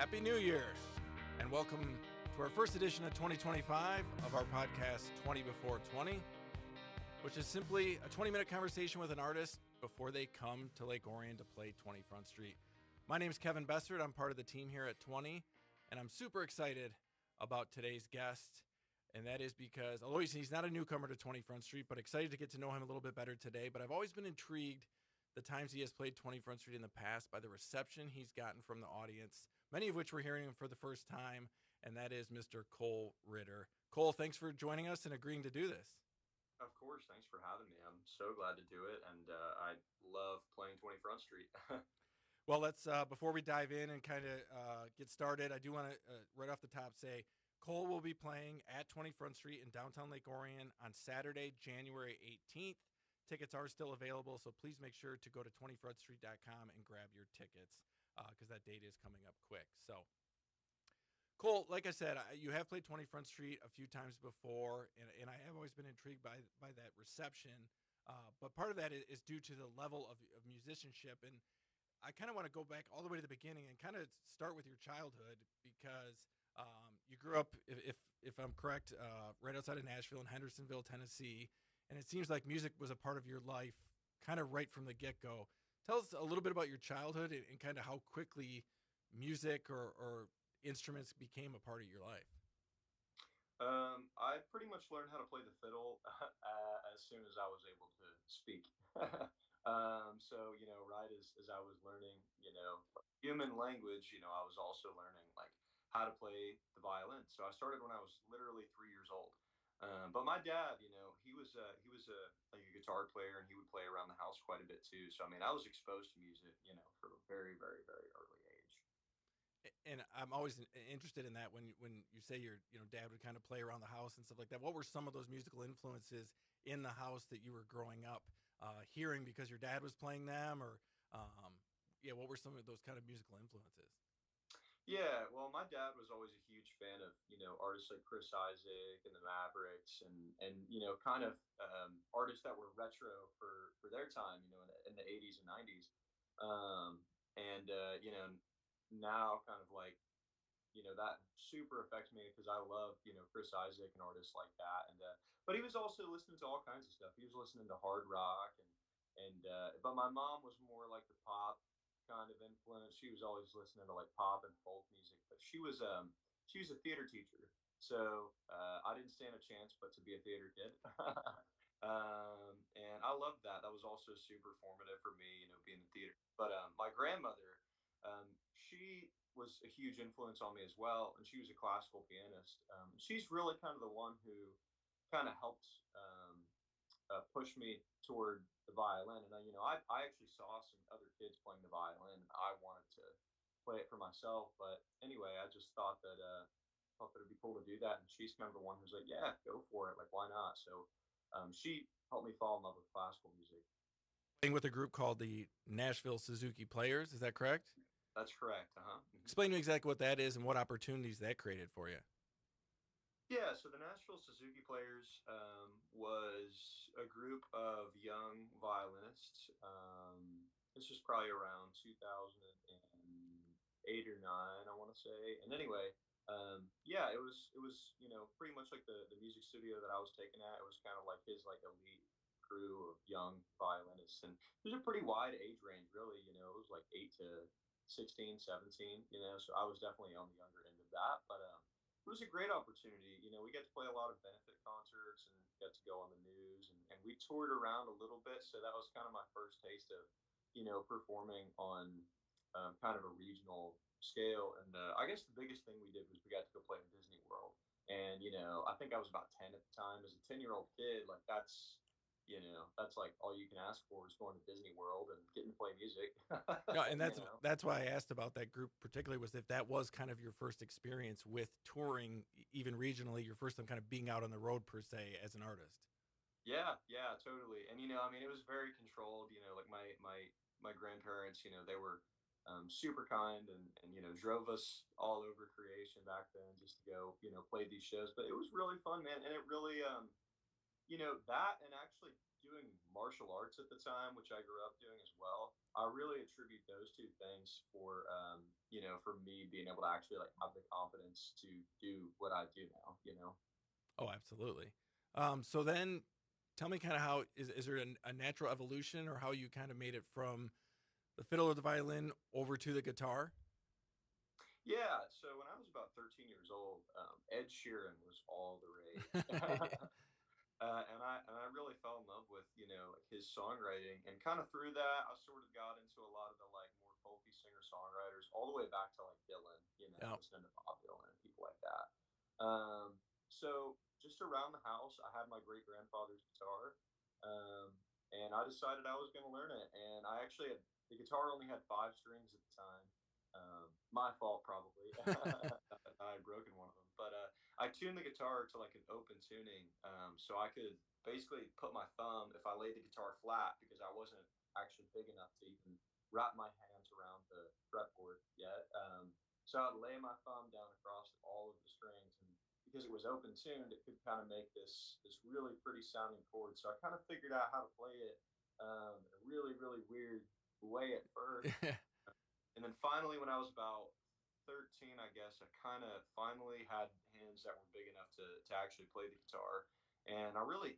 Happy New Year, and welcome to our first edition of 2025 of our podcast, 20 Before 20, which is simply a 20-minute conversation with an artist before they come to Lake Orion to play 20 Front Street. My name is Kevin Bessert. I'm part of the team here at 20, and I'm super excited about today's guest, and that is because, although he's not a newcomer to 20 Front Street, but excited to get to know him a little bit better today. But I've always been intrigued the times he has played 20 Front Street in the past by the reception he's gotten from the audience, many of which we're hearing him for the first time, and that is Mr. Cole Ritter. Cole, thanks for joining us and agreeing to do this. Of course, thanks for having me. I'm so glad to do it, and I love playing 20 Front Street. Well, let's before we dive in and kind of get started, I do want to right off the top say Cole will be playing at 20 Front Street in downtown Lake Orion on Saturday, January 18th. Tickets are still available, so please make sure to go to 20frontstreet.com and grab your tickets because that date is coming up quick. So, Cole, like I said, you have played 20 Front Street a few times before, and I have always been intrigued by that reception. But part of that is due to the level of musicianship. And I kind of want to go back all the way to the beginning and kind of start with your childhood because you grew up, if I'm correct, right outside of Nashville in Hendersonville, Tennessee. And it seems like music was a part of your life kind of right from the get-go. Tell us a little bit about your childhood and kind of how quickly music or instruments became a part of your life. I pretty much learned how to play the fiddle as soon as I was able to speak. So, right as I was learning, human language, I was also learning like how to play the violin. So I started when I was literally 3 years old. But my dad, he was a guitar player, and he would play around the house quite a bit too. So I mean, I was exposed to music, from a very, very, very early age. And I'm always interested in that when you say your dad would kind of play around the house and stuff like that. What were some of those musical influences in the house that you were growing up hearing because your dad was playing them, or what were some of those kind of musical influences? Yeah, well, my dad was always a huge fan of artists like Chris Isaac and the Mavericks, and kind of artists that were retro for their time, in the 80s and 90s, and now kind of like that super affects me because I love Chris Isaac and artists like that, and but he was also listening to all kinds of stuff. He was listening to hard rock and but my mom was more like the pop kind of influence. She was always listening to like pop and folk music, but she was a theater teacher, so I didn't stand a chance but to be a theater kid. And I loved that. That was also super formative for me, being in theater. But my grandmother, she was a huge influence on me as well, and she was a classical pianist. She's really kind of the one who kind of helped push me toward the violin. And I actually saw some other kids playing the violin, and I wanted to play it for myself. But anyway, I just thought that it'd be cool to do that. And she's kind of the one who's like, yeah, go for it. Like, why not? So she helped me fall in love with classical music. Playing with a group called the Nashville Suzuki Players, is that correct? That's correct. Uh-huh. Mm-hmm. Explain to me exactly what that is and what opportunities that created for you. Yeah, so the Nashville Suzuki Players was a group of young violinists. This was probably around 2008 or 9, I want to say. And anyway, yeah, it was pretty much like the music studio that I was taken at. It was kind of like his like elite crew of young violinists, and there's a pretty wide age range, really. It was like 8 to 16, 17. So I was definitely on the younger end of that, but it was a great opportunity. We got to play a lot of benefit concerts and got to go on the news, and we toured around a little bit. So that was kind of my first taste of, performing on kind of a regional scale. And I guess the biggest thing we did was we got to go play in Disney World. And, I think I was about 10 at the time. As a 10-year-old kid, like that's like all you can ask for is going to Disney World and getting to play music. No, and that's You know? that's why I asked about that group particularly, was if that was kind of your first experience with touring, even regionally, your first time kind of being out on the road per se as an artist. Yeah, yeah, totally. And I mean, it was very controlled. Like my grandparents, they were super kind, and drove us all over creation back then just to go play these shows. But it was really fun, man, and it really that, and actually doing martial arts at the time, which I grew up doing as well. I really attribute those two things for for me being able to actually like have the confidence to do what I do now. Oh, absolutely. So then tell me kind of how is there a natural evolution or how you kind of made it from the fiddle or the violin over to the guitar? Yeah, so when I was about 13 years old, Ed Sheeran was all the rage. And I really fell in love with like his songwriting, and kind of through that I sort of got into a lot of the like more folky singer songwriters, all the way back to like Dylan, Yeah. listening to Bob Dylan and people like that. So just around the house, I had my great grandfather's guitar, um, and I decided I was going to learn it. And I actually had the guitar only had 5 strings at the time. My fault probably. I had broken one of them, but I tuned the guitar to like an open tuning, so I could basically put my thumb if I laid the guitar flat, because I wasn't actually big enough to even wrap my hands around the fretboard yet. So I'd lay my thumb down across all of the strings, and because it was open tuned, it could kind of make this really pretty sounding chord. So I kind of figured out how to play it in a really really weird way at first, and then finally, when I was about 13, I guess, I kind of finally had hands that were big enough to actually play the guitar. And I really,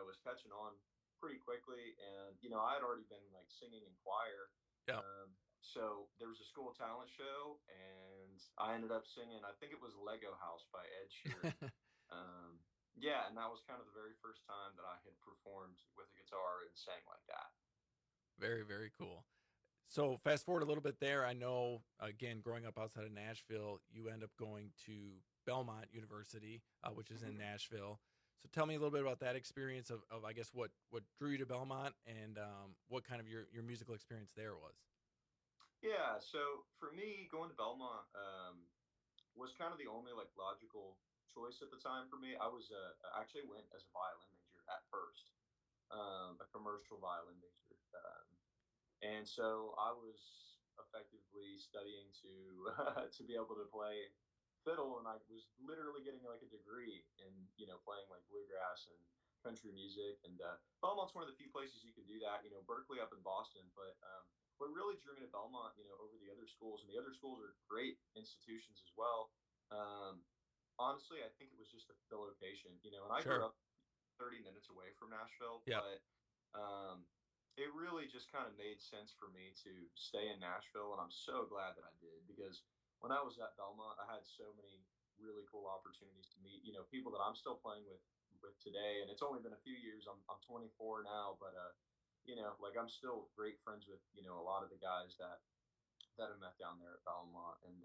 was catching on pretty quickly. And, I had already been like singing in choir. Yeah. So there was a school talent show, and I ended up singing, I think it was Lego House by Ed Sheeran. Yeah, and that was kind of the very first time that I had performed with a guitar and sang like that. Very, very cool. So fast forward a little bit there. I know, again, growing up outside of Nashville, you end up going to Belmont University, which is in Mhm. Nashville. So tell me a little bit about that experience of I guess what drew you to Belmont and what kind of your musical experience there was. Yeah, so for me, going to Belmont was kind of the only like logical choice at the time for me. I actually went as a violin major at first, a commercial violin major, and so I was effectively studying to to be able to play fiddle, and I was literally getting like a degree in playing like bluegrass and country music. And Belmont's one of the few places you can do that. Berkeley up in Boston, but what really drew me to Belmont, over the other schools, and the other schools are great institutions as well. Um, Honestly, I think it was just the location, and I grew Sure. up 30 minutes away from Nashville, Yeah. but um, it really just kind of made sense for me to stay in Nashville. And I'm so glad that I did, because when I was at Belmont, I had so many really cool opportunities to meet, people that I'm still playing with today. And it's only been a few years. I'm 24 now, but like I'm still great friends with, a lot of the guys that I met down there at Belmont. And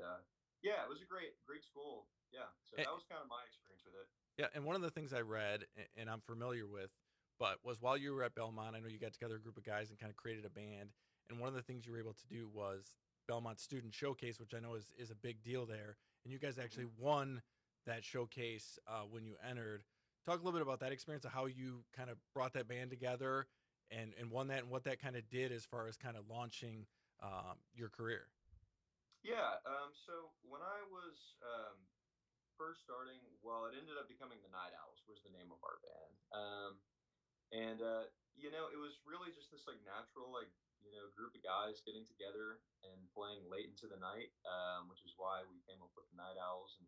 yeah, it was a great school. Yeah. So And, that was kind of my experience with it. yeah, and one of the things I read and I'm familiar with, but was while you were at Belmont, I know you got together a group of guys and kind of created a band. And one of the things you were able to do was Belmont Student Showcase, which I know is a big deal there. And you guys actually Mhm. won that showcase when you entered. Talk a little bit about that experience of how you kind of brought that band together and won that and what that kind of did as far as kind of launching your career. Yeah. So when I was first starting, well, it ended up becoming the Night Owls was the name of our band. And it was really just this like natural like group of guys getting together and playing late into the night, which is why we came up with the Night Owls. And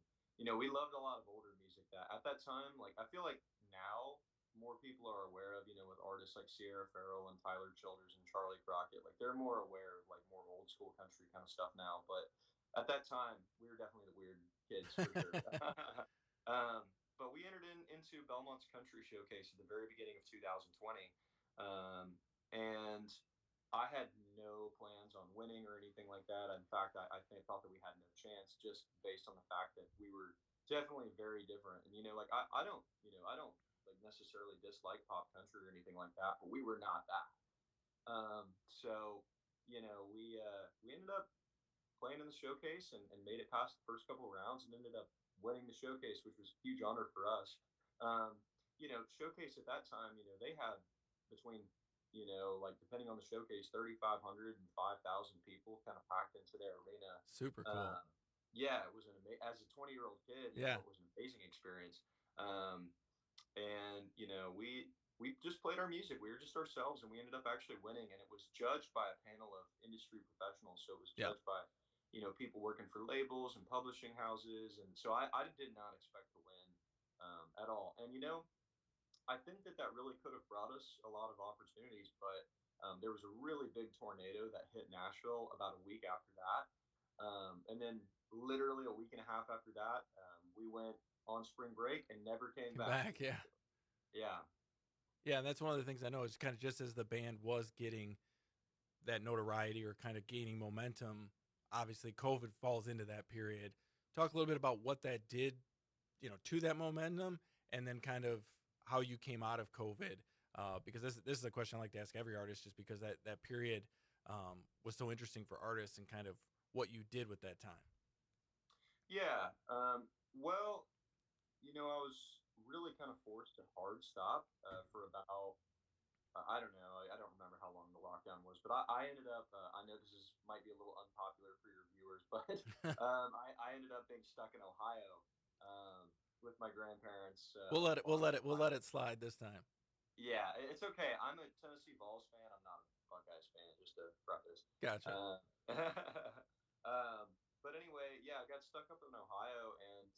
we loved a lot of older music that at that time, like I feel like now more people are aware of, with artists like Sierra Farrell and Tyler Childers and Charlie Crockett. Like they're more aware of like more old school country kind of stuff now. But at that time, we were definitely the weird kids for sure. um, but we entered into Belmont's Country Showcase at the very beginning of 2020, and I had no plans on winning or anything like that. In fact, I thought that we had no chance, just based on the fact that we were definitely very different. And like I don't like necessarily dislike pop country or anything like that, but we were not that. So we ended up playing in the showcase, and made it past the first couple of rounds, and ended up winning the showcase, which was a huge honor for us. Showcase at that time, they had between, like depending on the showcase, 3,500 and 5,000 people kind of packed into their arena. Super cool. Um, yeah, it was as a 20-year-old kid, Yeah. it was an amazing experience. And we we just played our music. We were just ourselves, and we ended up actually winning. And it was judged by a panel of industry professionals. So it was Yeah. judged by, people working for labels and publishing houses. And so I did not expect to win at all. And I think that that really could have brought us a lot of opportunities, but there was a really big tornado that hit Nashville about a week after that. And then literally a week and a half after that, we went on spring break and never came Come back. back. Yeah. Yeah. Yeah, and that's one of the things I know is kind of just as the band was getting that notoriety or kind of gaining momentum, obviously COVID falls into that period. Talk a little bit about what that did, to that momentum, and then kind of how you came out of COVID. Because this is a question I like to ask every artist, just because that period was so interesting for artists and kind of what you did with that time. Yeah. Well, I was really kind of forced to hard stop for about I don't know. I don't remember how long the lockdown was, but I ended up. I know this is might be a little unpopular for your viewers, but I ended up being stuck in Ohio um, with my grandparents We'll on let a it we'll farm. let it we'll let it slide this time. Yeah, it's okay. I'm a Tennessee Vols fan. I'm not a Buckeyes fan. Just to preface. Gotcha. Uh, but anyway, yeah, I got stuck up in Ohio, and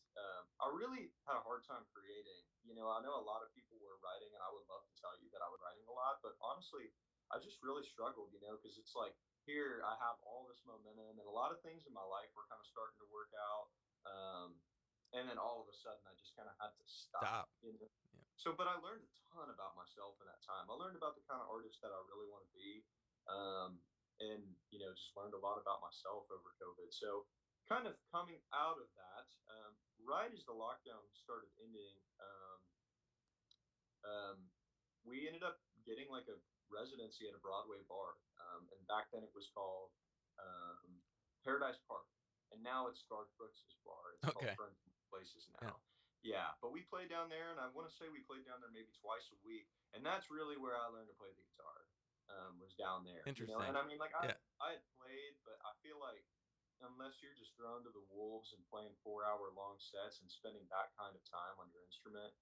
I really had a hard time creating. I know a lot of people were writing, and I would love to tell you that I was writing a lot, but honestly, I just really struggled. Because it's like here I have all this momentum, and a lot of things in my life were kind of starting to work out. Um, and then all of a sudden, I just kind of had to stop. Stop. Yeah. So, but I learned a ton about myself in that time. I learned about the kind of artist that I really want to be, and just learned a lot about myself over COVID. So, kind of coming out of that, right as the lockdown started ending, um, we ended up getting like a residency at a Broadway bar, and back then it was called um, Paradise Park, and now it's Garth Brooks's bar. It's called Okay. Friends and Places Yeah. now. Yeah, but we played down there, and I want to say we played down there maybe twice a week, and that's really where I learned to play the guitar. Was down there, Interesting. and I mean, like Yeah. I had played, but I feel like unless you're just thrown to the wolves and playing 4 hour long sets and spending that kind of time on your instrument,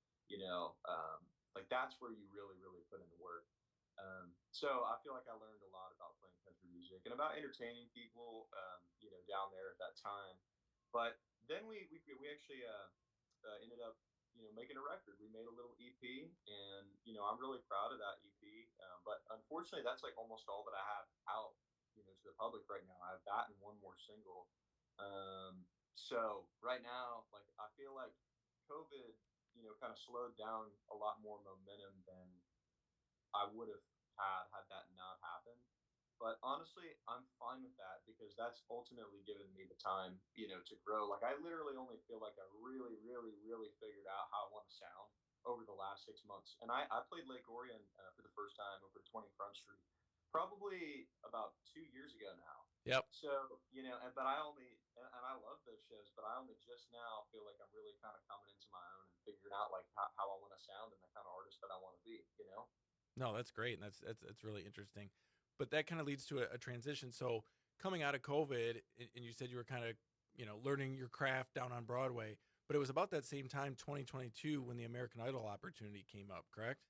like that's where you really, really put in the work. So I feel like I learned a lot about playing country music and about entertaining people, down there at that time. But then we actually ended up, making a record. We made a little EP, and I'm really proud of that EP. But unfortunately, that's like almost all that I have out, to the public right now. I have that and one more single. So right now, like I feel like COVID, kind of slowed down a lot more momentum than I would have had that not happened. But honestly, I'm fine with that because that's ultimately given me the time, to grow. Like I literally only feel like I really, really, really figured out how I want to sound over the last 6 months. And I played Lake Orion for the first time over 20 Front Street, probably about 2 years ago now. Yep. So, but I only, and I love those shows, but I only just now feel like I'm really kind of coming into my own and figuring out like how I want to sound and the kind of artist that I want to be. No, that's great, and that's really interesting. But that kind of leads to a transition. So coming out of COVID, and you said you were kind of learning your craft down on Broadway, but it was about that same time, 2022, when the American Idol opportunity came up, correct?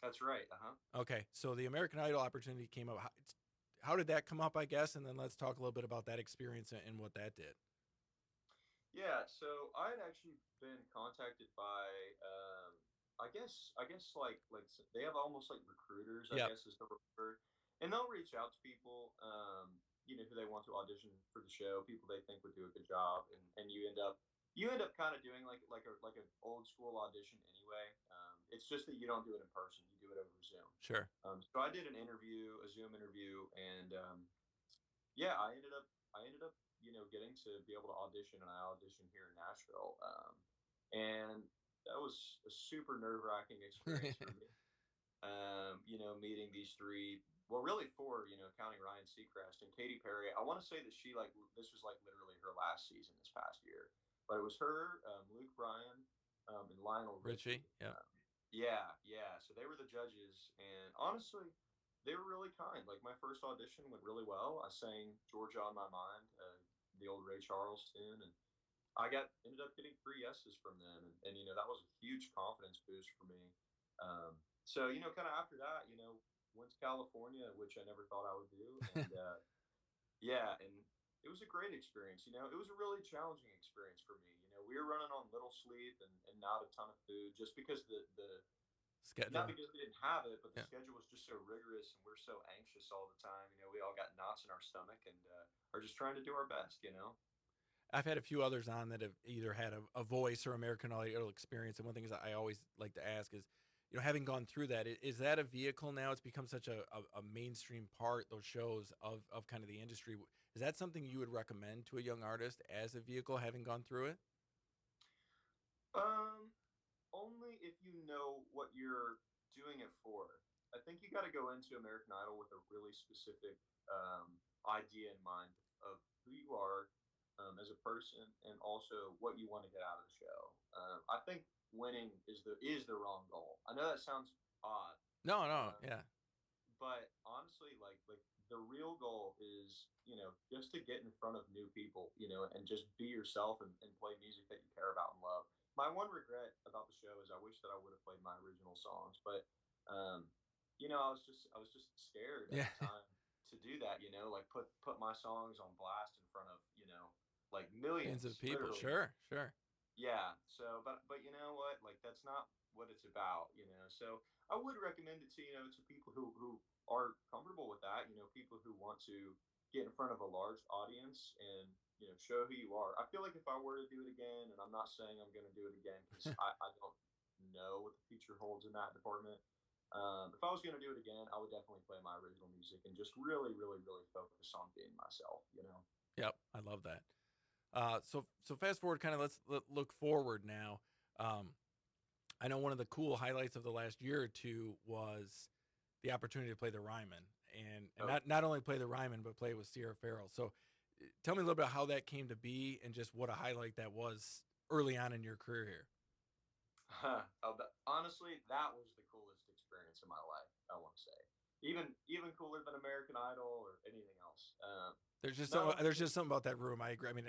That's right. Uh huh. Okay, so the American Idol opportunity came up. How did that come up, I guess, and then let's talk a little bit about that experience and what that did. Yeah, so I had actually been contacted by, I guess they have almost like recruiters, I Yep. guess is the word, and they'll reach out to people, who they want to audition for the show, people they think would do a good job, and you end up kind of doing like an old school audition anyway. It's just that you don't do it in person, you do it over Zoom. Sure. So I did a Zoom interview, and yeah, I ended up getting to be able to audition, and I auditioned here in Nashville, and that was a super nerve wracking experience for me. Meeting these three, well, really four, counting Ryan Seacrest and Katy Perry. I want to say that this was like literally her last season this past year, but it was her, Luke Bryan, and Lionel Richie. Richie. Yep. Yeah, yeah. So they were the judges, and honestly, they were really kind. Like my first audition went really well. I sang "Georgia on My Mind," the old Ray Charles tune, and ended up getting three yeses from them, and that was a huge confidence boost for me. So, kind of after that, went to California, which I never thought I would do. And yeah, and it was a great experience. It was a really challenging experience for me. We were running on little sleep and not a ton of food just because the not Schedule. because we didn't have it, but the Yeah. schedule was just so rigorous and we're so anxious all the time. We all got knots in our stomach and are just trying to do our best. I've had a few others on that have either had a voice or American Idol experience, and one thing is I always like to ask is, having gone through that, is that a vehicle now? It's become such a mainstream part, those shows of kind of the industry. Is that something you would recommend to a young artist as a vehicle, having gone through it? Um, Only if you know what you're doing it for. I think you got to go into American Idol with a really specific idea in mind of who you are as a person and also what you want to get out of the show. I think winning is the wrong goal. I know that sounds odd, No, no, um, yeah, but honestly, like the real goal is just to get in front of new people, and just be yourself and play music that you care about and love. My one regret about the show is I wish that I would have played my original songs, but um, I was just scared at yeah, the time to do that. Like put my songs on blast in front of like millions of millions, people. literally. Sure, sure. Yeah. So, but you know what? Like that's not what it's about. So I would recommend it to people who are comfortable with that. People who want to get in front of a large audience and show who you are. I feel like if I were to do it again, and I'm not saying I'm going to do it again because I don't know what the future holds in that department. If I was going to do it again, I would definitely play my original music and just really, really, really focus on being myself. Yep, I love that. So fast forward, kind of look forward now. Um, I know one of the cool highlights of the last year or two was the opportunity to play the Ryman, and Oh, not only play the Ryman but play with Sierra Farrell. So tell me a little bit how that came to be and just what a highlight that was early on in your career here. but honestly, that was the coolest experience of my life. I want to say, even cooler than American Idol or anything else. No, There's just something about that room. I agree. I mean,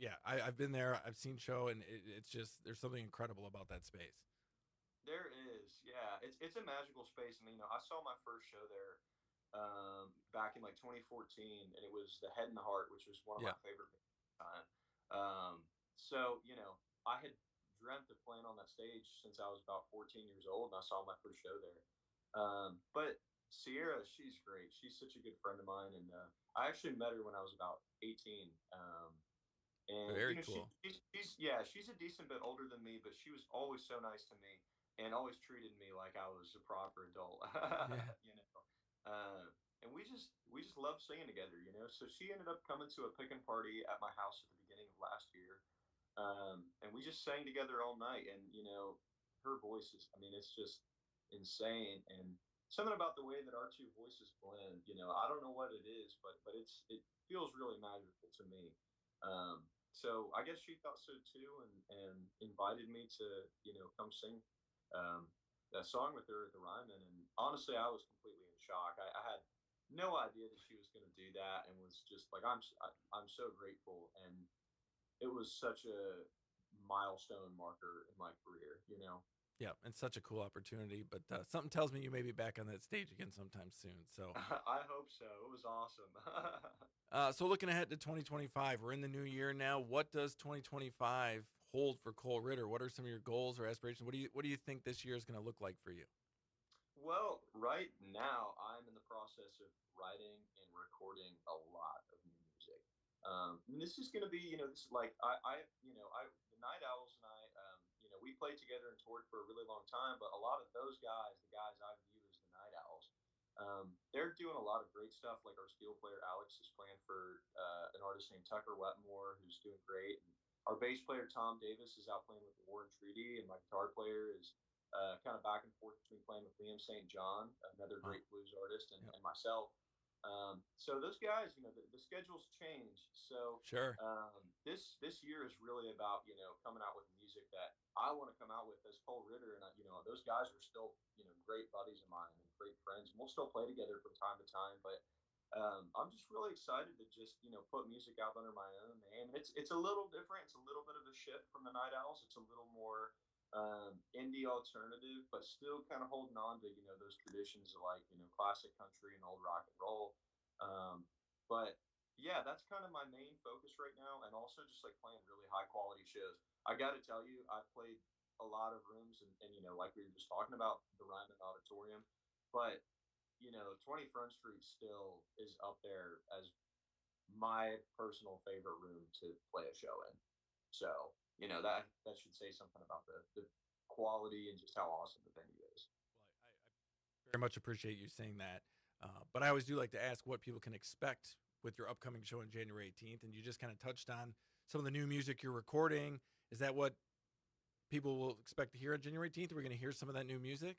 yeah, I've been there. I've seen show, and it's just there's something incredible about that space. there is. Yeah, it's a magical space, and I saw my first show there back in like 2014, and it was the Head and the Heart, which was one of Yeah, my favorite bands at the time. Um, so I had dreamt of playing on that stage since I was about 14 years old, and I saw my first show there. But Sierra, she's great. She's such a good friend of mine, and I actually met her when I was about 18. And very she, cool. she's a decent bit older than me, but she was always so nice to me and always treated me like I was a proper adult. Yeah, you know, and we just love singing together. So she ended up coming to a picking party at my house at the beginning of last year, and we just sang together all night. And her voice is, I mean, it's just insane. And something about the way that our two voices blend. I don't know what it is, but it feels really magical to me. So I guess she thought so too, and invited me to come sing um, that song with her at the Ryman. And honestly, I was completely in shock. I had no idea that she was going to do that, and was just like, I'm so grateful. And it was such a milestone marker in my career. yeah, and such a cool opportunity. But something tells me you may be back on that stage again sometime soon. So I hope so. It was awesome. So looking ahead to 2025, we're in the new year now. What does 2025 hold for Cole Ritter? What are some of your goals or aspirations? What do you think this year is going to look like for you? Well, right now I'm in the process of writing and recording a lot of new music. And this is going to be, this is like the Night Owls and we played together and toured for a really long time. But a lot of those guys, the guys I view as the Night Owls, they're doing a lot of great stuff. Like our steel player Alex is playing for an artist named Tucker Wetmore, who's doing great. And our bass player Tom Davis is out playing with the War and Treaty, and my guitar player is kind of back and forth between playing with Liam St. John, another Oh, great blues artist, and, yep, and myself. So those guys, the schedules change. So sure. this year is really about coming out with music that I want to come out with as Cole Ritter, and those guys are still great buddies of mine and great friends, and we'll still play together from time to time. But I'm just really excited to just put music out under my own name. And it's a little different. It's a little bit of a shift from the Night Owls. It's a little more. indie alternative, but still kind of holding on to those traditions of like classic country and old rock and roll. Um, but yeah, that's kind of my main focus right now, and also just like playing really high quality shows. I got to tell you, I've played a lot of rooms, and like we were just talking about the Ryman Auditorium, but 20 Front Street still is up there as my personal favorite room to play a show in. So, that should say something about the quality and just how awesome the venue is. I very much appreciate you saying that. But I always do like to ask what people can expect with your upcoming show on January 18th. And you just kind of touched on some of the new music you're recording. Is that what people will expect to hear on January 18th? Are we going to hear some of that new music?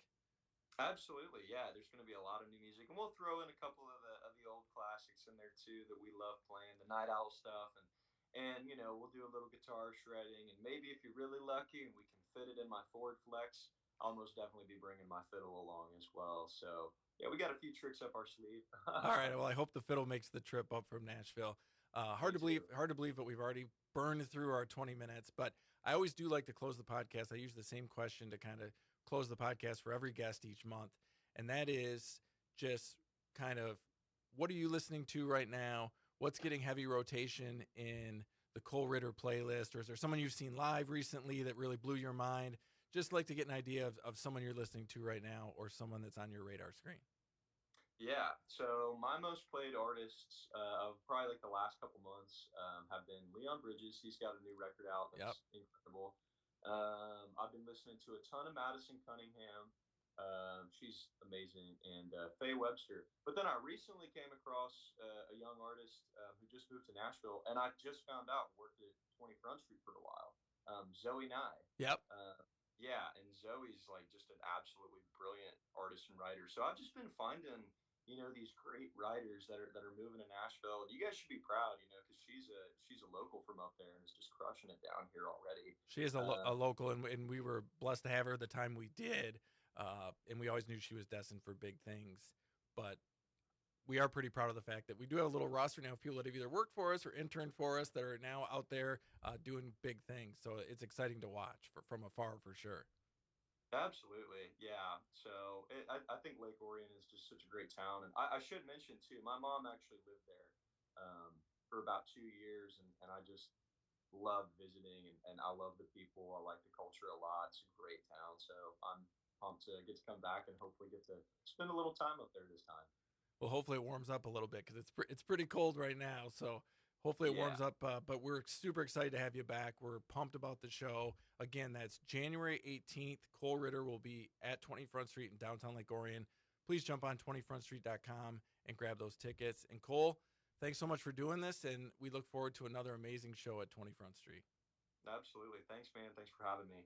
Absolutely, yeah. There's going to be a lot of new music, and we'll throw in a couple of the old classics in there too that we love playing, the Night Owl stuff, and we'll do a little guitar shredding, and maybe if you're really lucky and we can fit it in my Ford Flex, I'll most definitely be bringing my fiddle along as well. So yeah, we got a few tricks up our sleeve. All right. Well, I hope the fiddle makes the trip up from Nashville. Me too. Hard to believe, but we've already burned through our 20 minutes. But I always do like to close the podcast. I use the same question to kind of close the podcast for every guest each month, and that is just kind of what are you listening to right now? What's getting heavy rotation in the Cole Ritter playlist, or is there someone you've seen live recently that really blew your mind? Just like to get an idea of someone you're listening to right now, or someone that's on your radar screen. Yeah. So my most played artists of probably like the last couple months have been Leon Bridges. He's got a new record out Yep. that's incredible. I've been listening to a ton of Madison Cunningham. She's amazing, and Faye Webster. But then I recently came across a young artist who just moved to Nashville, and I just found out worked at 20 Front Street for a while. Zoe Nye. Yep. Yeah, and Zoe's like just an absolutely brilliant artist and writer. So I've just been finding these great writers that are moving to Nashville. You guys should be proud, because she's a local from up there and is just crushing it down here already. She is a local, and we were blessed to have her the time we did. And we always knew she was destined for big things. But we are pretty proud of the fact that we do have a little roster now of people that have either worked for us or interned for us that are now out there doing big things. So it's exciting to watch from afar for sure. Absolutely, yeah. So I think Lake Orion is just such a great town, and I should mention too, my mom actually lived there for about 2 years, and I just love visiting, and I love the people. I like the culture a lot. It's a great town, so I'm pumped to get to come back and hopefully get to spend a little time up there this time. Well, hopefully it warms up a little bit because it's pretty cold right now. So hopefully it Yeah, warms up. But we're super excited to have you back. We're pumped about the show. Again, that's January 18th. Cole Ritter will be at 20 Front Street in downtown Lake Orion. Please jump on 20frontstreet.com and grab those tickets. And Cole, thanks so much for doing this, and we look forward to another amazing show at 20 Front Street. absolutely. Thanks, man. Thanks for having me.